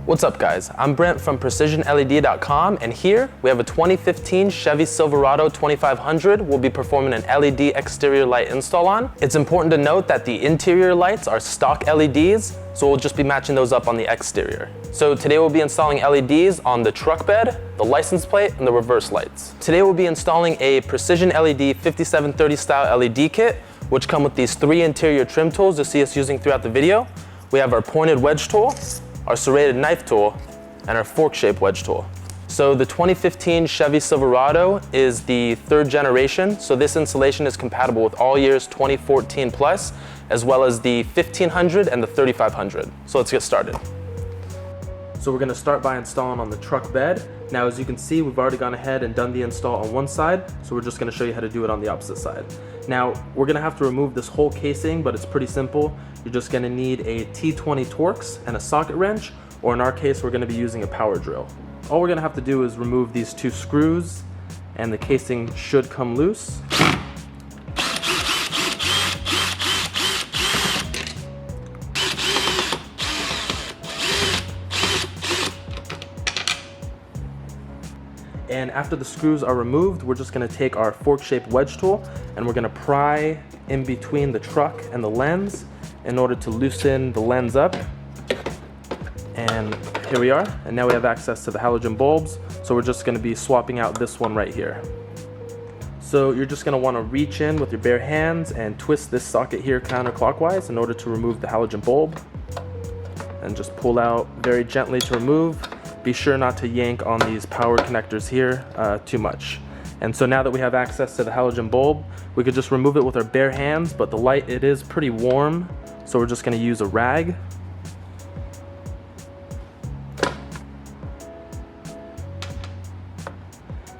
What's up guys, I'm Brent from PrecisionLED.com, and here we have a 2015 Chevy Silverado 2500 we'll be performing an LED exterior light install on. It's important to note that the interior lights are stock LEDs, so we'll just be matching those up on the exterior. So today we'll be installing LEDs on the truck bed, the license plate, and the reverse lights. Today we'll be installing a PrecisionLED 5730 style LED kit, which come with these 3 interior trim tools you'll see us using throughout the video. We have our pointed wedge tool, our serrated knife tool, and our fork-shaped wedge tool. So the 2015 Chevy Silverado is the 3rd generation, so this installation is compatible with all years 2014 plus, as well as the 1500 and the 3500. So let's get started. So we're going to start by installing on the truck bed. Now as you can see, we've already gone ahead and done the install on one side, so we're just going to show you how to do it on the opposite side. Now we're going to have to remove this whole casing, but it's pretty simple. You're just going to need a T20 Torx and a socket wrench, or in our case we're going to be using a power drill. All we're going to have to do is remove these 2 screws, and the casing should come loose. And after the screws are removed, we're just going to take our fork-shaped wedge tool and we're going to pry in between the truck and the lens in order to loosen the lens up. And here we are. And now we have access to the halogen bulbs. So we're just going to be swapping out this one right here. So you're just going to want to reach in with your bare hands and twist this socket here counterclockwise in order to remove the halogen bulb. And just pull out very gently to remove. Be sure not to yank on these power connectors here too much. And so now that we have access to the halogen bulb, we could just remove it with our bare hands, but the light, it is pretty warm, so we're just going to use a rag.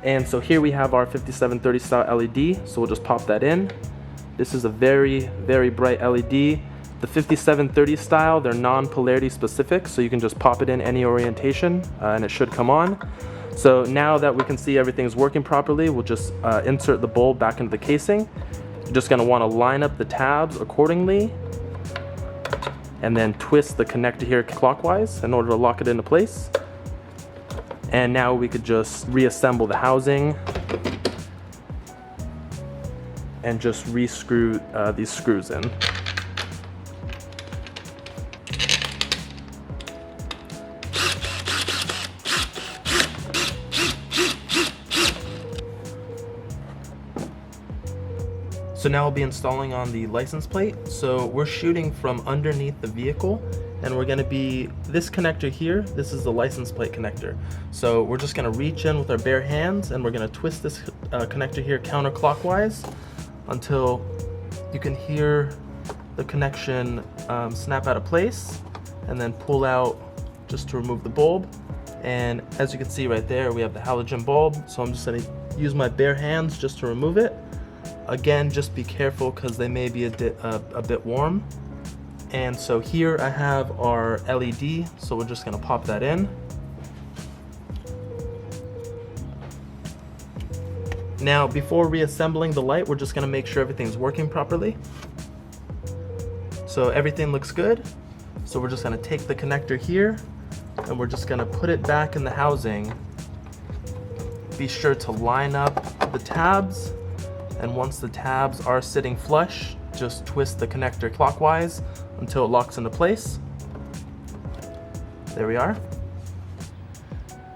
And so here we have our 5730 style LED, so we'll just pop that in. This is a very, very bright LED. The 5730 style, they're non-polarity specific, so you can just pop it in any orientation and it should come on. So now that we can see everything's working properly, we'll just insert the bulb back into the casing. You're just going to want to line up the tabs accordingly and then twist the connector here clockwise in order to lock it into place. And now we could just reassemble the housing and just re-screw these screws in. So now we'll be installing on the license plate. So we're shooting from underneath the vehicle, and we're going to be, this connector here, this is the license plate connector. So we're just going to reach in with our bare hands and we're going to twist this connector here counterclockwise until you can hear the connection snap out of place, and then pull out just to remove the bulb. And as you can see right there, we have the halogen bulb. So I'm just going to use my bare hands just to remove it. Again, just be careful because they may be a bit warm. And so here I have our LED, so we're just going to pop that in. Now, before reassembling the light, we're just going to make sure everything's working properly. So everything looks good. So we're just going to take the connector here and we're just going to put it back in the housing. Be sure to line up the tabs. And once the tabs are sitting flush, just twist the connector clockwise until it locks into place. There we are.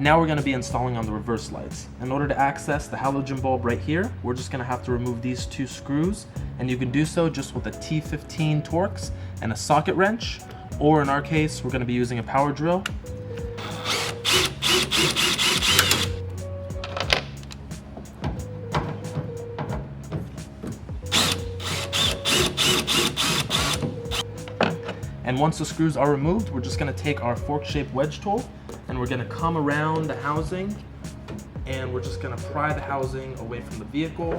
Now we're going to be installing on the reverse lights. In order to access the halogen bulb right here, we're just going to have to remove these 2 screws, and you can do so just with a T15 Torx and a socket wrench, or in our case, we're going to be using a power drill. And once the screws are removed, we're just going to take our fork-shaped wedge tool and we're going to come around the housing and we're just going to pry the housing away from the vehicle.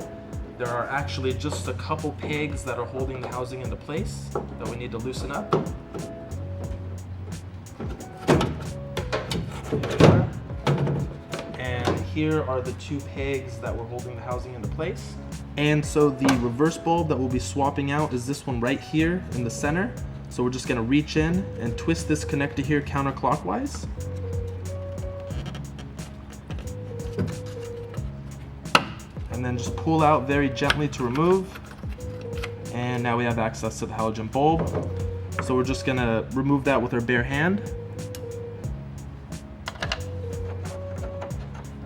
There are actually just a couple pegs that are holding the housing into place that we need to loosen up. And here are the 2 pegs that were holding the housing into place. And so the reverse bulb that we'll be swapping out is this one right here in the center. So we're just gonna reach in and twist this connector here counterclockwise. And then just pull out very gently to remove. And now we have access to the halogen bulb. So we're just gonna remove that with our bare hand.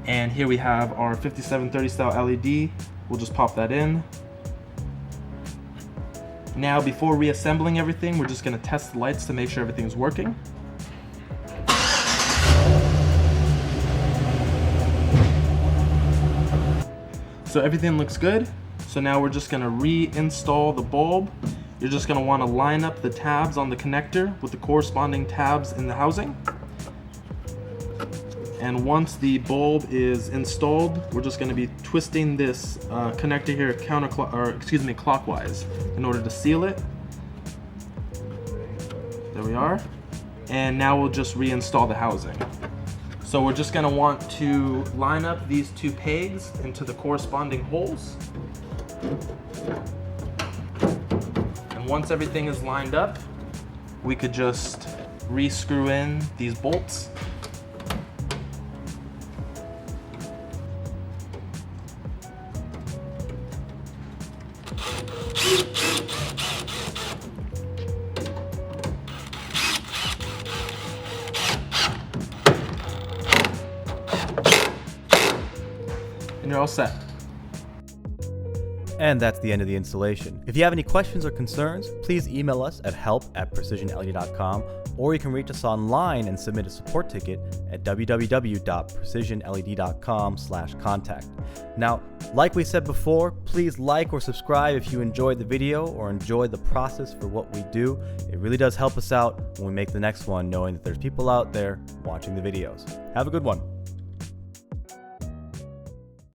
And here we have our 5730 style LED. We'll just pop that in. Now, before reassembling everything, we're just gonna test the lights to make sure everything's working. So everything looks good. So now we're just gonna reinstall the bulb. You're just gonna wanna line up the tabs on the connector with the corresponding tabs in the housing. And once the bulb is installed, we're just going to be twisting this connector here clockwise in order to seal it. There we are. And now we'll just reinstall the housing. So we're just going to want to line up these two pegs into the corresponding holes. And once everything is lined up, we could just re-screw in these bolts. And you're all set. And that's the end of the installation. If you have any questions or concerns, please email us at help@precisionled.com, or you can reach us online and submit a support ticket at www.precisionled.com/contact. Now, like we said before, please like or subscribe if you enjoyed the video or enjoyed the process for what we do. It really does help us out when we make the next one, knowing that there's people out there watching the videos. Have a good one.